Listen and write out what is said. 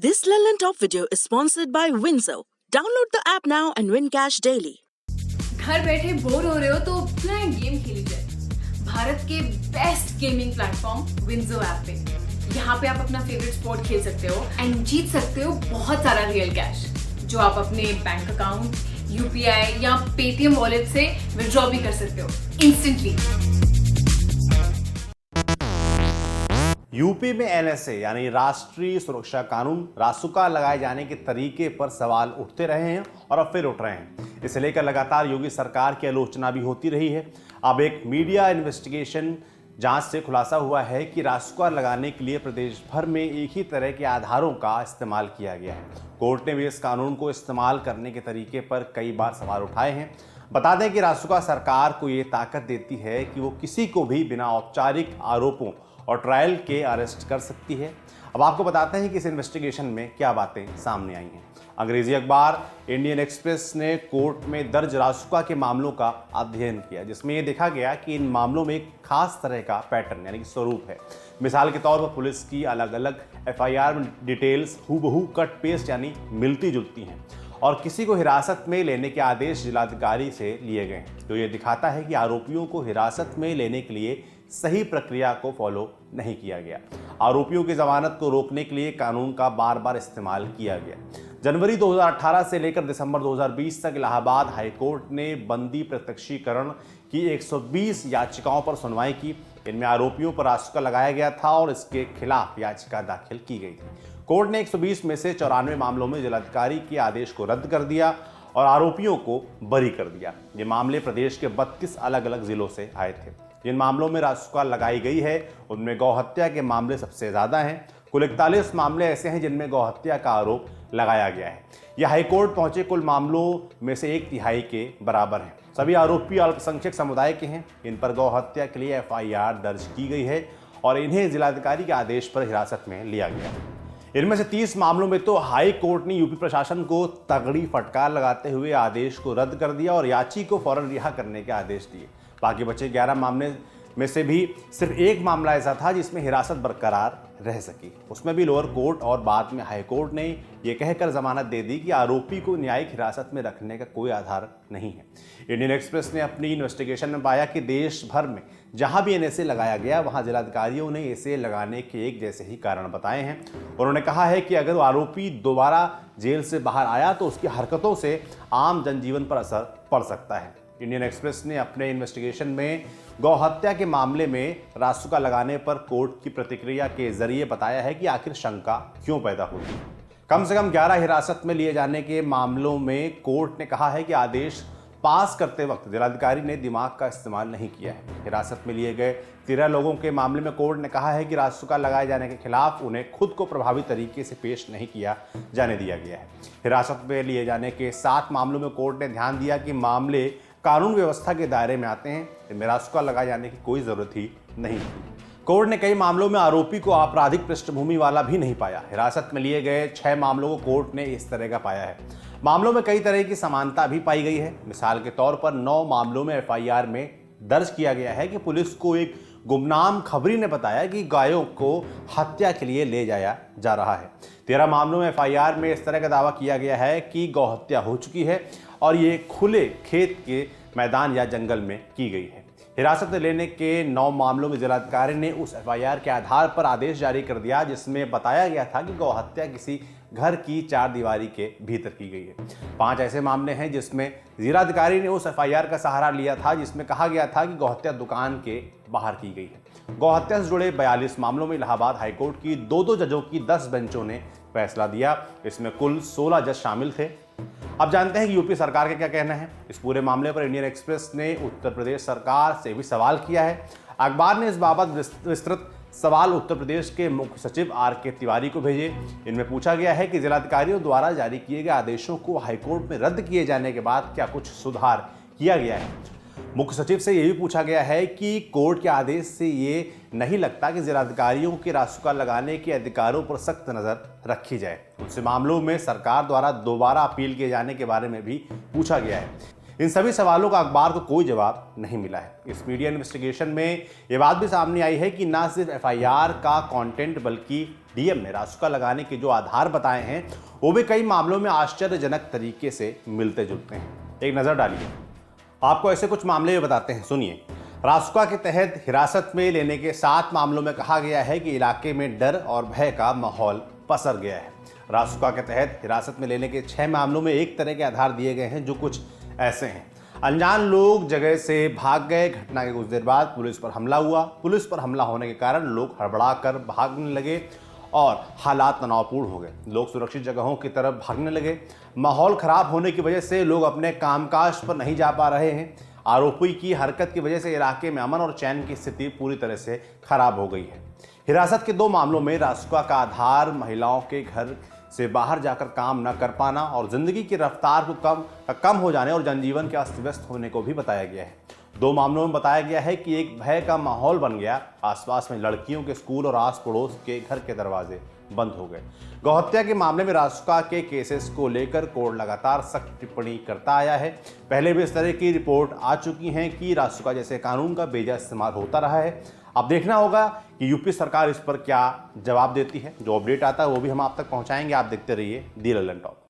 This Lelland Top video is sponsored by Windsor. Download the app now and win cash daily. घर बैठे bore हो रहे हो तो क्यों ना एक गेम खेली जाए। भारत के best gaming platform WinZO app पे यहाँ पे आप अपना फेवरेट स्पोर्ट खेल सकते हो एंड जीत सकते हो बहुत सारा रियल कैश जो आप अपने बैंक अकाउंट, यूपीआई या पेटीएम वॉलेट से विड्रॉ भी कर सकते हो इंस्टेंटली। यूपी में एनएसए यानी राष्ट्रीय सुरक्षा कानून रासुका लगाए जाने के तरीके पर सवाल उठते रहे हैं और अब फिर उठ रहे हैं। इसे लेकर लगातार योगी सरकार की आलोचना भी होती रही है। अब एक मीडिया इन्वेस्टिगेशन जांच से खुलासा हुआ है कि रासुका लगाने के लिए प्रदेश भर में एक ही तरह के आधारों का इस्तेमाल किया गया है। कोर्ट ने भी इस कानून को इस्तेमाल करने के तरीके पर कई बार सवाल उठाए हैं। बता दें कि रासुका सरकार को ये ताकत देती है कि वो किसी को भी बिना औपचारिक आरोपों और ट्रायल के अरेस्ट कर सकती है। अब आपको बताते हैं कि इस इन्वेस्टिगेशन में क्या बातें सामने आई हैं। अंग्रेजी अखबार इंडियन एक्सप्रेस ने कोर्ट में दर्ज रासुका के मामलों का अध्ययन किया, जिसमें यह देखा गया कि इन मामलों में एक खास तरह का पैटर्न यानी कि स्वरूप है। मिसाल के तौर पर पुलिस की अलग अलग एफआईआर में डिटेल्स हूबहू कट पेस्ट यानी मिलती जुलती हैं और किसी को हिरासत में लेने के आदेश जिलाधिकारी से लिए गए हैं। तो ये दिखाता है कि आरोपियों को हिरासत में लेने के लिए सही प्रक्रिया को फॉलो नहीं किया गया। आरोपियों की जमानत को रोकने के लिए कानून का बार बार इस्तेमाल किया गया। जनवरी 2018 से लेकर दिसंबर 2020 तक इलाहाबाद हाईकोर्ट ने बंदी प्रत्यक्षीकरण की 120 याचिकाओं पर सुनवाई की। इनमें आरोपियों पर रासुका लगाया गया था और इसके खिलाफ याचिका दाखिल की गई थी। कोर्ट ने 120 में से 94 मामलों में जिलाधिकारी के आदेश को रद्द कर दिया और आरोपियों को बरी कर दिया। ये मामले प्रदेश के 32 अलग अलग जिलों से आए थे। जिन मामलों में रासुका लगाई गई है उनमें गौहत्या के मामले सबसे ज्यादा हैं। कुल 41 मामले ऐसे हैं जिनमें गौहत्या का आरोप लगाया गया है। यह हाईकोर्ट पहुंचे कुल मामलों में से 1/3 के बराबर हैं। सभी आरोपी अल्पसंख्यक समुदाय के हैं। इन पर गौहत्या के लिए एफआईआर दर्ज की गई है और इन्हें जिलाधिकारी के आदेश पर हिरासत में लिया गया। इनमें से 30 मामलों में तो हाई कोर्ट ने यूपी प्रशासन को तगड़ी फटकार लगाते हुए आदेश को रद्द कर दिया और याची को फौरन रिहा करने के आदेश दिए। बाकी बचे 11 मामले में से भी सिर्फ एक मामला ऐसा था जिसमें हिरासत बरकरार रह सकी। उसमें भी लोअर कोर्ट और बाद में हाई कोर्ट ने यह कहकर जमानत दे दी कि आरोपी को न्यायिक हिरासत में रखने का कोई आधार नहीं है। इंडियन एक्सप्रेस ने अपनी इन्वेस्टिगेशन में पाया कि देश भर में जहां भी एनएसए लगाया गया वहां जिलाधिकारियों ने इसे लगाने के एक जैसे ही कारण बताए हैं। उन्होंने कहा है कि अगर आरोपी दोबारा जेल से बाहर आया तो उसकी हरकतों से आम जनजीवन पर असर पड़ सकता है। इंडियन एक्सप्रेस ने अपने इन्वेस्टिगेशन में गौहत्या के मामले में रासुका लगाने पर कोर्ट की प्रतिक्रिया के जरिए बताया है कि आखिर शंका क्यों पैदा हुई। कम से कम 11 हिरासत में लिए जाने के मामलों में कोर्ट ने कहा है कि आदेश पास करते वक्त जिलाधिकारी ने दिमाग का इस्तेमाल नहीं किया है। हिरासत में लिए गए 13 लोगों के मामले में कोर्ट ने कहा है कि रासुका लगाए जाने के खिलाफ उन्हें खुद को प्रभावी तरीके से पेश नहीं किया जाने दिया गया है। हिरासत में लिए जाने के 7 मामलों में कोर्ट ने ध्यान दिया कि मामले कानून व्यवस्था के दायरे में आते हैं। इनमें रासुका लगाए जाने की कोई जरूरत ही नहीं थी। कोर्ट ने कई मामलों में आरोपी को आपराधिक पृष्ठभूमि वाला भी नहीं पाया। हिरासत में लिए गए 6 मामलों को कोर्ट ने इस तरह का पाया है। मामलों में कई तरह की समानता भी पाई गई है। मिसाल के तौर पर 9 मामलों में एफआईआर में दर्ज किया गया है कि पुलिस को एक गुमनाम खबरी ने बताया कि गायों को हत्या के लिए ले जाया जा रहा है। 13 मामलों में एफआईआर में इस तरह का दावा किया गया है कि गौहत्या हो चुकी है और ये खुले खेत के मैदान या जंगल में की गई है। हिरासत में लेने के 9 मामलों में जिलाधिकारी ने उस एफआईआर के आधार पर आदेश जारी कर दिया जिसमें बताया गया था कि गौहत्या किसी घर की 4 दीवारी के भीतर की गई है। 5 ऐसे मामले हैं जिसमें जिलाधिकारी ने उस एफआईआर का सहारा लिया था जिसमें कहा गया था कि गौहत्या दुकान के बाहर की गई है। गौहत्या से जुड़े 42 मामलों में इलाहाबाद हाईकोर्ट की 2-2 जजों की 10 बेंचों ने फैसला दिया। इसमें कुल 16 जज शामिल थे। अब जानते हैं कि यूपी सरकार का क्या कहना है। इस पूरे मामले पर इंडियन एक्सप्रेस ने उत्तर प्रदेश सरकार से भी सवाल किया है। अखबार ने इस बाबत विस्तृत सवाल उत्तर प्रदेश के मुख्य सचिव आर.के. तिवारी को भेजे। इनमें पूछा गया है कि जिलाधिकारियों द्वारा जारी किए गए आदेशों को हाईकोर्ट में रद्द किए जाने के बाद क्या कुछ सुधार किया गया है। मुख्य सचिव से यह भी पूछा गया है कि कोर्ट के आदेश से ये नहीं लगता कि जिलाधिकारियों के रासुका लगाने के अधिकारों पर सख्त नजर रखी जाए। उनसे मामलों में सरकार द्वारा दोबारा अपील किए जाने के बारे में भी पूछा गया है। इन सभी सवालों का अखबार को कोई जवाब नहीं मिला है। इस मीडिया इन्वेस्टिगेशन में यह बात भी सामने आई है कि न सिर्फ एफआईआर का कंटेंट बल्कि डीएम ने रासुका लगाने के जो आधार बताए हैं वो भी कई मामलों में आश्चर्यजनक तरीके से मिलते जुलते हैं। एक नजर डालिए, आपको ऐसे कुछ मामले बताते हैं, सुनिए। रासुका के तहत हिरासत में लेने के 7 मामलों में कहा गया है कि इलाके में डर और भय का माहौल पसर गया है। रासुका के तहत हिरासत में लेने के 6 मामलों में एक तरह के आधार दिए गए हैं जो कुछ ऐसे हैं। अनजान लोग जगह से भाग गए, घटना के कुछ देर बाद पुलिस पर हमला हुआ। पुलिस पर हमला होने के कारण लोग हड़बड़ा कर भागने लगे और हालात तनावपूर्ण हो गए। लोग सुरक्षित जगहों की तरफ भागने लगे। माहौल खराब होने की वजह से लोग अपने कामकाज पर नहीं जा पा रहे हैं। आरोपी की हरकत की वजह से इलाके में अमन और चैन की स्थिति पूरी तरह से खराब हो गई है। हिरासत के 2 मामलों में रासुका का आधार महिलाओं के घर से बाहर जाकर काम न कर पाना और जिंदगी की रफ्तार को कम हो जाने और जनजीवन के अस्त व्यस्त होने को भी बताया गया है। 2 मामलों में बताया गया है कि एक भय का माहौल बन गया। आसपास में लड़कियों के स्कूल और आस पड़ोस के घर के दरवाजे बंद हो गए। गौहत्या के मामले में रासुका के केसेस को लेकर कोर्ट लगातार सख्त टिप्पणी करता आया है। पहले भी इस तरह की रिपोर्ट आ चुकी हैं कि रासुका जैसे कानून का बेजा इस्तेमाल होता रहा है। अब देखना होगा कि यूपी सरकार इस पर क्या जवाब देती है। जो अपडेट आता है वो भी हम आप तक पहुंचाएंगे। आप देखते रहिए दी लल्लन टॉप।